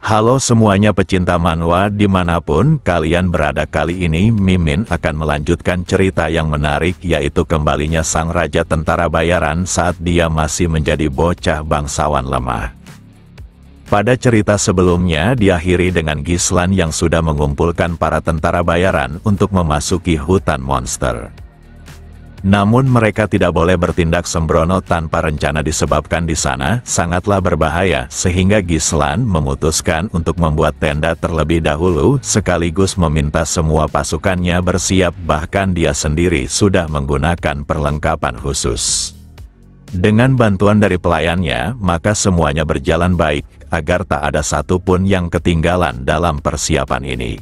Halo semuanya pecinta manhwa dimanapun kalian berada, kali ini Mimin akan melanjutkan cerita yang menarik, yaitu kembalinya sang raja tentara bayaran saat dia masih menjadi bocah bangsawan lemah. Pada cerita sebelumnya diakhiri dengan Gislan yang sudah mengumpulkan para tentara bayaran untuk memasuki hutan monster. Namun mereka tidak boleh bertindak sembrono tanpa rencana disebabkan di sana sangatlah berbahaya, sehingga Gislan memutuskan untuk membuat tenda terlebih dahulu sekaligus meminta semua pasukannya bersiap, bahkan dia sendiri sudah menggunakan perlengkapan khusus. Dengan bantuan dari pelayannya, maka semuanya berjalan baik agar tak ada satupun yang ketinggalan dalam persiapan ini.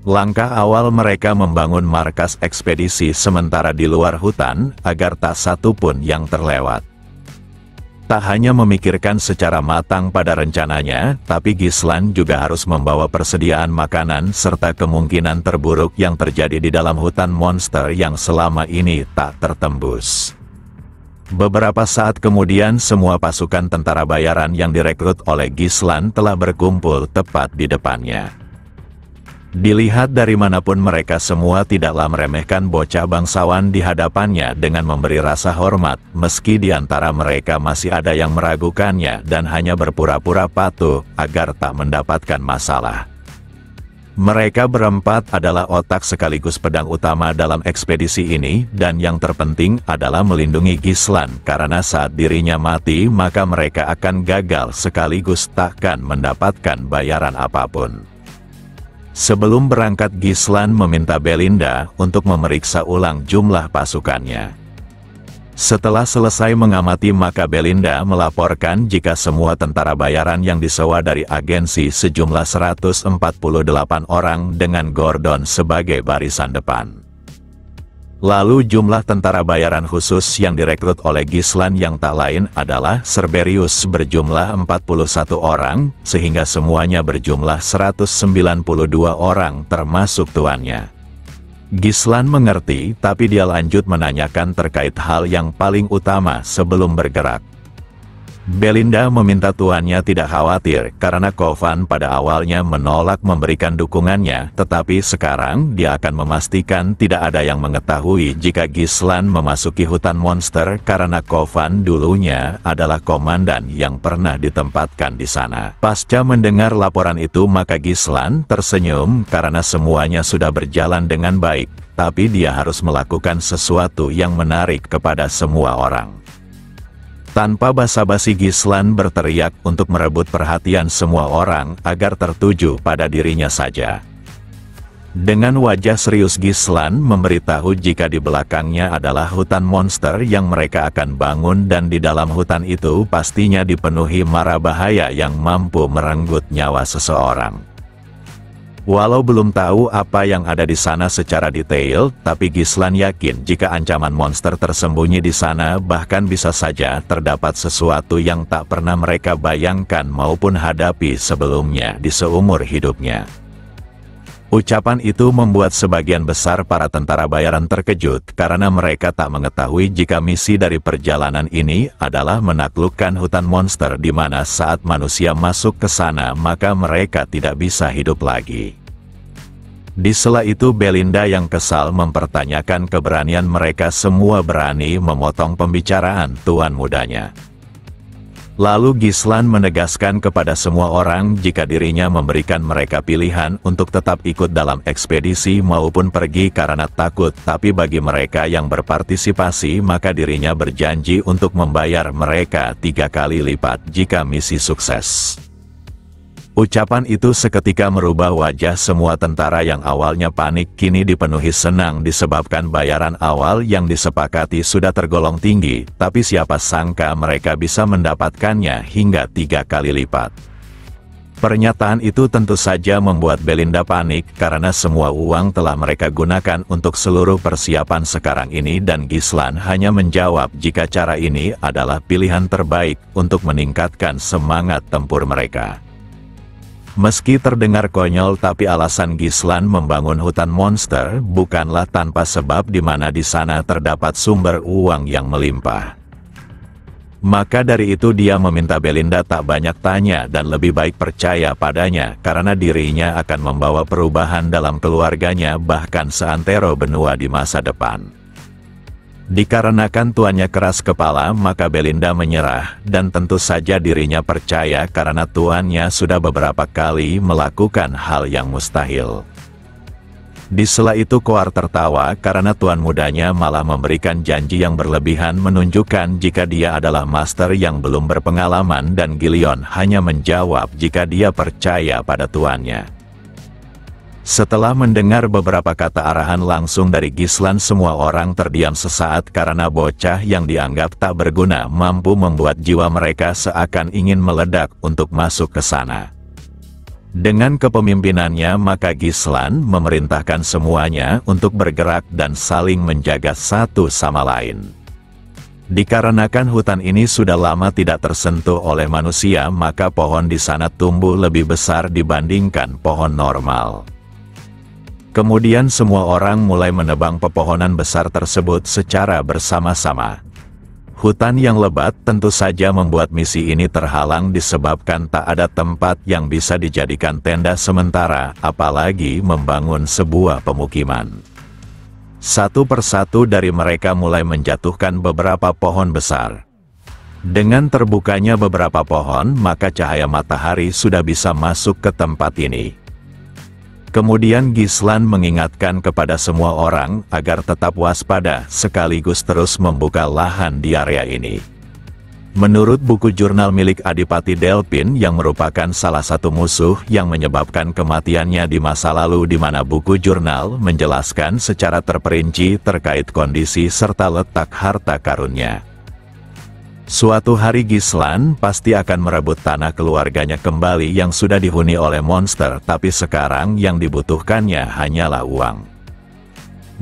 Langkah awal mereka membangun markas ekspedisi sementara di luar hutan, agar tak satu pun yang terlewat. Tak hanya memikirkan secara matang pada rencananya, tapi Gislan juga harus membawa persediaan makanan serta kemungkinan terburuk yang terjadi di dalam hutan monster yang selama ini tak tertembus. Beberapa saat kemudian semua pasukan tentara bayaran yang direkrut oleh Gislan telah berkumpul tepat di depannya. Dilihat dari manapun mereka semua tidaklah meremehkan bocah bangsawan di hadapannya dengan memberi rasa hormat, meski di antara mereka masih ada yang meragukannya dan hanya berpura-pura patuh agar tak mendapatkan masalah. Mereka berempat adalah otak sekaligus pedang utama dalam ekspedisi ini, dan yang terpenting adalah melindungi Gislan karena saat dirinya mati maka mereka akan gagal sekaligus takkan mendapatkan bayaran apapun. Sebelum berangkat, Gislan meminta Belinda untuk memeriksa ulang jumlah pasukannya. Setelah selesai mengamati, maka Belinda melaporkan jika semua tentara bayaran yang disewa dari agensi sejumlah 148 orang dengan Gordon sebagai barisan depan. Lalu jumlah tentara bayaran khusus yang direkrut oleh Gislan yang tak lain adalah Cerberius berjumlah 41 orang, sehingga semuanya berjumlah 192 orang termasuk tuannya. Gislan mengerti, tapi dia lanjut menanyakan terkait hal yang paling utama sebelum bergerak. Belinda meminta tuannya tidak khawatir karena Kovan pada awalnya menolak memberikan dukungannya, tetapi sekarang dia akan memastikan tidak ada yang mengetahui jika Gislan memasuki hutan monster karena Kovan dulunya adalah komandan yang pernah ditempatkan di sana. Pasca mendengar laporan itu, maka Gislan tersenyum karena semuanya sudah berjalan dengan baik, tapi dia harus melakukan sesuatu yang menarik kepada semua orang. Tanpa basa-basi, Gislan berteriak untuk merebut perhatian semua orang agar tertuju pada dirinya saja. Dengan wajah serius, Gislan memberitahu jika di belakangnya adalah hutan monster yang mereka akan bangun, dan di dalam hutan itu pastinya dipenuhi mara bahaya yang mampu merenggut nyawa seseorang. Walau belum tahu apa yang ada di sana secara detail, tapi Gislan yakin jika ancaman monster tersembunyi di sana, bahkan bisa saja terdapat sesuatu yang tak pernah mereka bayangkan maupun hadapi sebelumnya di seumur hidupnya. Ucapan itu membuat sebagian besar para tentara bayaran terkejut karena mereka tak mengetahui jika misi dari perjalanan ini adalah menaklukkan hutan monster, di mana saat manusia masuk ke sana maka mereka tidak bisa hidup lagi. Di sela itu Belinda yang kesal mempertanyakan keberanian mereka semua berani memotong pembicaraan tuan mudanya. Lalu Gislan menegaskan kepada semua orang jika dirinya memberikan mereka pilihan untuk tetap ikut dalam ekspedisi maupun pergi karena takut, tapi bagi mereka yang berpartisipasi maka dirinya berjanji untuk membayar mereka 3 kali lipat jika misi sukses. Ucapan itu seketika merubah wajah semua tentara yang awalnya panik kini dipenuhi senang disebabkan bayaran awal yang disepakati sudah tergolong tinggi, tapi siapa sangka mereka bisa mendapatkannya hingga 3 kali lipat. Pernyataan itu tentu saja membuat Belinda panik karena semua uang telah mereka gunakan untuk seluruh persiapan sekarang ini, dan Gislan hanya menjawab jika cara ini adalah pilihan terbaik untuk meningkatkan semangat tempur mereka. Meski terdengar konyol, tapi alasan Gislan membangun hutan monster bukanlah tanpa sebab, di mana di sana terdapat sumber uang yang melimpah. Maka dari itu dia meminta Belinda tak banyak tanya dan lebih baik percaya padanya karena dirinya akan membawa perubahan dalam keluarganya bahkan seantero benua di masa depan. Dikarenakan tuannya keras kepala maka Belinda menyerah dan tentu saja dirinya percaya karena tuannya sudah beberapa kali melakukan hal yang mustahil. Di sela itu Koar tertawa karena tuan mudanya malah memberikan janji yang berlebihan menunjukkan jika dia adalah master yang belum berpengalaman dan Gillion hanya menjawab jika dia percaya pada tuannya. Setelah mendengar beberapa kata arahan langsung dari Gislan semua orang terdiam sesaat karena bocah yang dianggap tak berguna mampu membuat jiwa mereka seakan ingin meledak untuk masuk ke sana. Dengan kepemimpinannya maka Gislan memerintahkan semuanya untuk bergerak dan saling menjaga satu sama lain. Dikarenakan hutan ini sudah lama tidak tersentuh oleh manusia maka pohon di sana tumbuh lebih besar dibandingkan pohon normal. Kemudian semua orang mulai menebang pepohonan besar tersebut secara bersama-sama. Hutan yang lebat tentu saja membuat misi ini terhalang disebabkan tak ada tempat yang bisa dijadikan tenda sementara, apalagi membangun sebuah pemukiman. Satu persatu dari mereka mulai menjatuhkan beberapa pohon besar. Dengan terbukanya beberapa pohon, maka cahaya matahari sudah bisa masuk ke tempat ini. Kemudian Gislan mengingatkan kepada semua orang agar tetap waspada sekaligus terus membuka lahan di area ini. Menurut buku jurnal milik Adipati Delphin yang merupakan salah satu musuh yang menyebabkan kematiannya di masa lalu di mana buku jurnal menjelaskan secara terperinci terkait kondisi serta letak harta karunnya. Suatu hari Gislan pasti akan merebut tanah keluarganya kembali yang sudah dihuni oleh monster tapi sekarang yang dibutuhkannya hanyalah uang.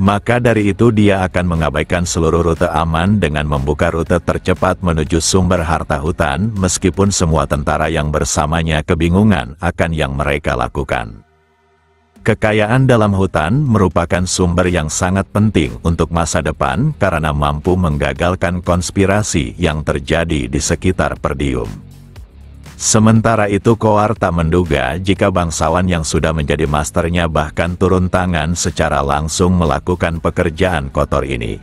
Maka dari itu dia akan mengabaikan seluruh rute aman dengan membuka rute tercepat menuju sumber harta hutan meskipun semua tentara yang bersamanya kebingungan akan yang mereka lakukan. Kekayaan dalam hutan merupakan sumber yang sangat penting untuk masa depan karena mampu menggagalkan konspirasi yang terjadi di sekitar Perdium. Sementara itu Koar tak menduga jika bangsawan yang sudah menjadi masternya bahkan turun tangan secara langsung melakukan pekerjaan kotor ini.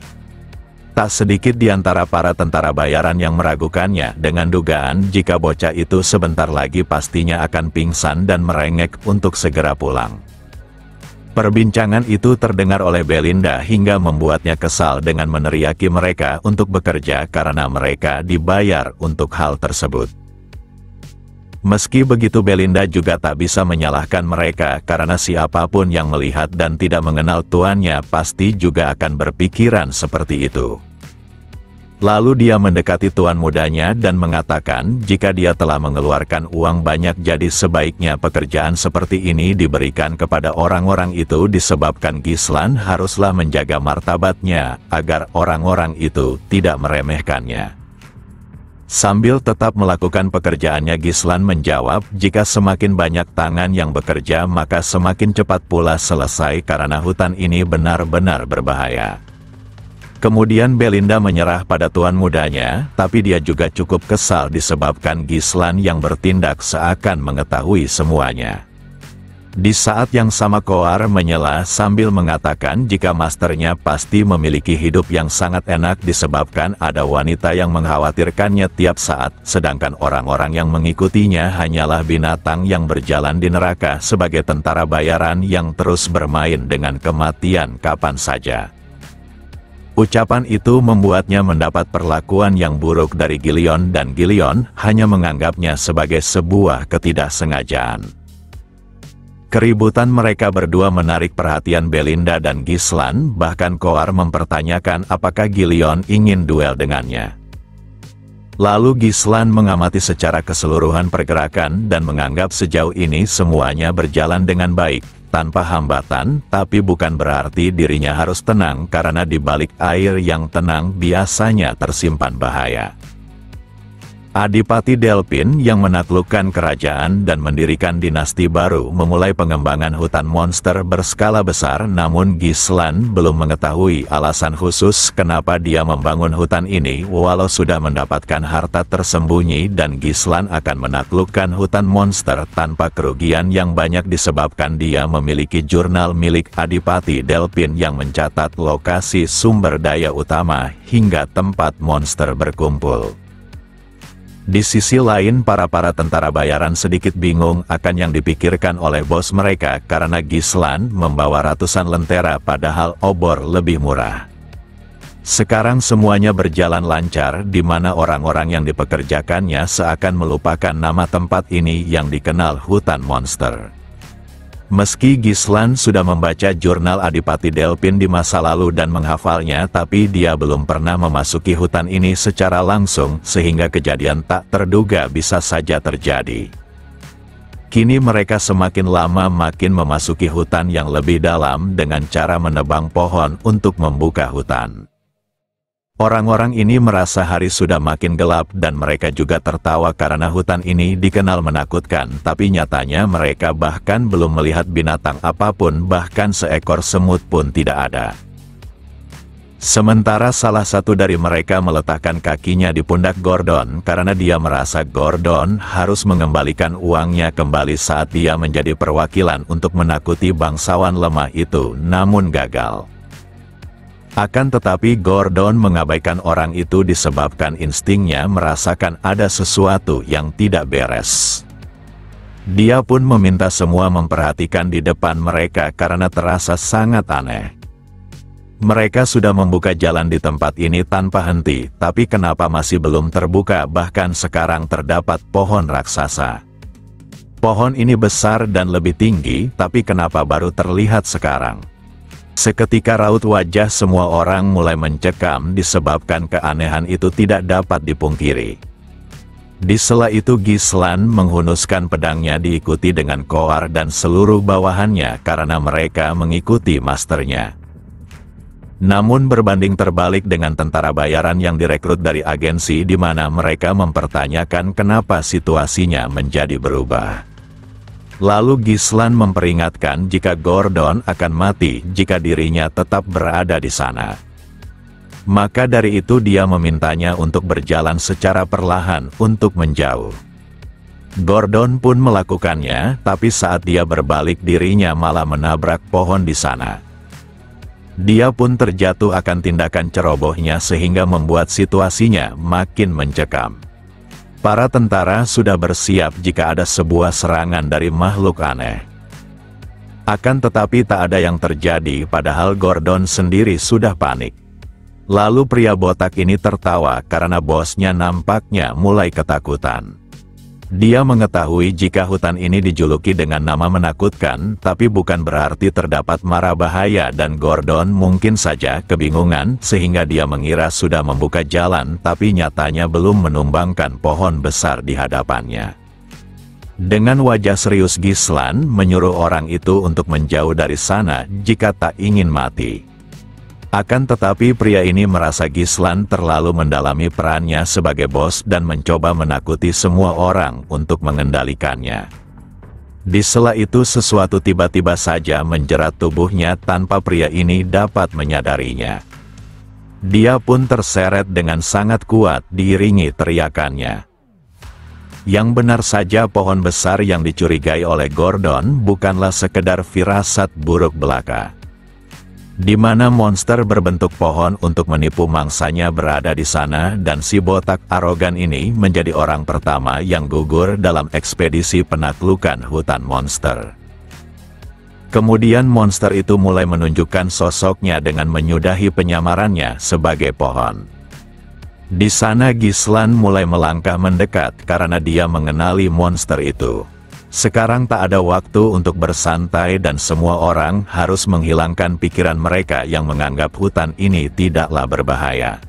Tak sedikit di antara para tentara bayaran yang meragukannya dengan dugaan jika bocah itu sebentar lagi pastinya akan pingsan dan merengek untuk segera pulang. Perbincangan itu terdengar oleh Belinda hingga membuatnya kesal dengan meneriaki mereka untuk bekerja karena mereka dibayar untuk hal tersebut. Meski begitu Belinda juga tak bisa menyalahkan mereka karena siapapun yang melihat dan tidak mengenal tuannya pasti juga akan berpikiran seperti itu. Lalu dia mendekati tuan mudanya dan mengatakan jika dia telah mengeluarkan uang banyak jadi sebaiknya pekerjaan seperti ini diberikan kepada orang-orang itu disebabkan Gislan haruslah menjaga martabatnya agar orang-orang itu tidak meremehkannya. Sambil tetap melakukan pekerjaannya Gislan menjawab jika semakin banyak tangan yang bekerja maka semakin cepat pula selesai karena hutan ini benar-benar berbahaya. Kemudian Belinda menyerah pada tuan mudanya, tapi dia juga cukup kesal disebabkan Gislan yang bertindak seakan mengetahui semuanya. Di saat yang sama Koar menyela sambil mengatakan jika masternya pasti memiliki hidup yang sangat enak disebabkan ada wanita yang mengkhawatirkannya tiap saat, sedangkan orang-orang yang mengikutinya hanyalah binatang yang berjalan di neraka sebagai tentara bayaran yang terus bermain dengan kematian kapan saja. Ucapan itu membuatnya mendapat perlakuan yang buruk dari Gillion dan Gillion hanya menganggapnya sebagai sebuah ketidaksengajaan. Keributan mereka berdua menarik perhatian Belinda dan Gislan, bahkan Koar mempertanyakan apakah Gillion ingin duel dengannya. Lalu Gislan mengamati secara keseluruhan pergerakan dan menganggap sejauh ini semuanya berjalan dengan baik, tanpa hambatan, tapi bukan berarti dirinya harus tenang karena di balik air yang tenang biasanya tersimpan bahaya. Adipati Delphin yang menaklukkan kerajaan dan mendirikan dinasti baru memulai pengembangan hutan monster berskala besar, namun Gislan belum mengetahui alasan khusus kenapa dia membangun hutan ini walau sudah mendapatkan harta tersembunyi, dan Gislan akan menaklukkan hutan monster tanpa kerugian yang banyak disebabkan dia memiliki jurnal milik Adipati Delphin yang mencatat lokasi sumber daya utama hingga tempat monster berkumpul. Di sisi lain, para tentara bayaran sedikit bingung akan yang dipikirkan oleh bos mereka karena Gislan membawa ratusan lentera padahal obor lebih murah. Sekarang semuanya berjalan lancar, di mana orang-orang yang dipekerjakannya seakan melupakan nama tempat ini yang dikenal hutan monster. Meski Gislan sudah membaca jurnal Adipati Delphin di masa lalu dan menghafalnya, tapi dia belum pernah memasuki hutan ini secara langsung, sehingga kejadian tak terduga bisa saja terjadi. Kini mereka semakin lama makin memasuki hutan yang lebih dalam dengan cara menebang pohon untuk membuka hutan. Orang-orang ini merasa hari sudah makin gelap dan mereka juga tertawa karena hutan ini dikenal menakutkan, tapi nyatanya mereka bahkan belum melihat binatang apapun, bahkan seekor semut pun tidak ada. Sementara salah satu dari mereka meletakkan kakinya di pundak Gordon karena dia merasa Gordon harus mengembalikan uangnya kembali saat dia menjadi perwakilan untuk menakuti bangsawan lemah itu, namun gagal. Akan tetapi Gordon mengabaikan orang itu disebabkan instingnya merasakan ada sesuatu yang tidak beres. Dia pun meminta semua memperhatikan di depan mereka karena terasa sangat aneh. Mereka sudah membuka jalan di tempat ini tanpa henti, tapi kenapa masih belum terbuka? Bahkan sekarang terdapat pohon raksasa. Pohon ini besar dan lebih tinggi, tapi kenapa baru terlihat sekarang? Seketika raut wajah semua orang mulai mencekam disebabkan keanehan itu tidak dapat dipungkiri. Di sela itu Gislan menghunuskan pedangnya diikuti dengan Koar dan seluruh bawahannya karena mereka mengikuti masternya. Namun berbanding terbalik dengan tentara bayaran yang direkrut dari agensi, di mana mereka mempertanyakan kenapa situasinya menjadi berubah. Lalu Gislan memperingatkan jika Gordon akan mati jika dirinya tetap berada di sana. Maka dari itu dia memintanya untuk berjalan secara perlahan untuk menjauh. Gordon pun melakukannya, tapi saat dia berbalik dirinya malah menabrak pohon di sana. Dia pun terjatuh akan tindakan cerobohnya sehingga membuat situasinya makin mencekam. Para tentara sudah bersiap jika ada sebuah serangan dari makhluk aneh. Akan tetapi tak ada yang terjadi padahal Gordon sendiri sudah panik. Lalu pria botak ini tertawa karena bosnya nampaknya mulai ketakutan. Dia mengetahui jika hutan ini dijuluki dengan nama menakutkan, tapi bukan berarti terdapat mara bahaya, dan Gordon mungkin saja kebingungan sehingga dia mengira sudah membuka jalan, tapi nyatanya belum menumbangkan pohon besar di hadapannya. Dengan wajah serius Gislan menyuruh orang itu untuk menjauh dari sana jika tak ingin mati. Akan tetapi pria ini merasa Gislan terlalu mendalami perannya sebagai bos dan mencoba menakuti semua orang untuk mengendalikannya. Di sela itu sesuatu tiba-tiba saja menjerat tubuhnya tanpa pria ini dapat menyadarinya. Dia pun terseret dengan sangat kuat diiringi teriakannya. Yang benar saja pohon besar yang dicurigai oleh Gordon bukanlah sekedar firasat buruk belaka. Di mana monster berbentuk pohon untuk menipu mangsanya berada di sana, dan si botak arogan ini menjadi orang pertama yang gugur dalam ekspedisi penaklukan hutan monster. Kemudian monster itu mulai menunjukkan sosoknya dengan menyudahi penyamarannya sebagai pohon. Di sana Gislan mulai melangkah mendekat karena dia mengenali monster itu. Sekarang tak ada waktu untuk bersantai dan semua orang harus menghilangkan pikiran mereka yang menganggap hutan ini tidaklah berbahaya.